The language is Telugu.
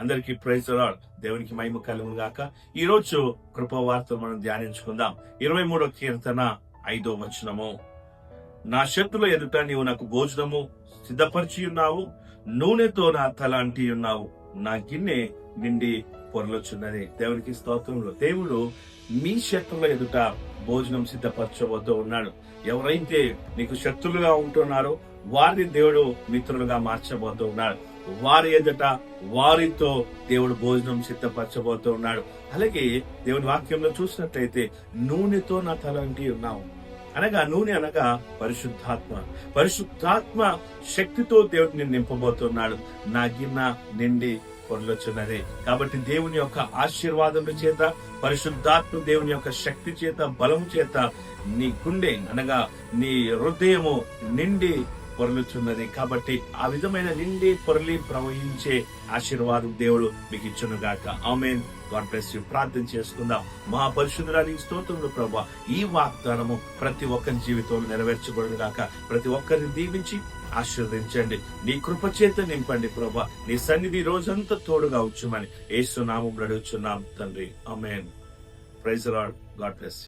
అందరికీ ప్రైజ్ ది లార్డ్. దేవునికి మహిమ కలుగును గాక. ఈ రోజు కృపావార్తలు మనం ధ్యానించుకుందాం. 23వ కీర్తన 5వ వచనము. నా శత్రుల ఎదుట నీవు నాకు భోజనము సిద్ధపరిచి ఉన్నావు, నూనెతో నా తల అంటి ఉన్నావు, నా గిన్నె నిండి పొరలుచున్నది. దేవునికి స్తోత్రములు. దేవుడు మీ శత్రుల ఎదుట భోజనం సిద్ధపరచబోతూ ఉన్నాడు. ఎవరైతే నీకు శత్రులుగా ఉంటున్నారో వారిని దేవుడు మిత్రులుగా మార్చబోతూ ఉన్నాడు. వారి ఎదుట వారితో దేవుడు భోజనం సిద్ధపరచబోతూ ఉన్నాడు. అలాగే దేవుని వాక్యంలో చూసినట్లయితే నూనెతో నా తల అంటి ఉన్నావు అనగా, నూనె అనగా పరిశుద్ధాత్మ శక్తితో దేవుడు నిన్ను నింపబోతున్నాడు. నా గిన్నె నిండి పొరలుచున్నది. కాబట్టి దేవుని యొక్క ఆశీర్వాదముల చేత, పరిశుద్ధాత్మ దేవుని యొక్క శక్తి చేత, బలము చేత నీ గుండె అనగా నీ హృదయము నిండి పొరలుచున్నది. కాబట్టి ఆ విధమైన నిండి పొరలి ప్రవహించే ఆశీర్వాదం దేవుడు మీకు ఇచ్చును గాక. ఆమేన్. God bless you. ప్రార్థన చేసుకుందాం. మహాపరిశుద్ధురానికి స్తోత్రములు ప్రభువా. ఈ వాగ్దానము ప్రతి ఒక్కరి జీవితంలో నెరవేర్చబడును గాక. ప్రతి ఒక్కరిని దీవించి ఆశీర్వదించండి. నీ కృప చేత నింపండి ప్రభువా. నీ సన్నిధి రోజంతా తోడుగా ఉంచుమని యేసు నామములో అడుగుచున్నాం తండ్రి. ఆమేన్. Praise the Lord. God bless you.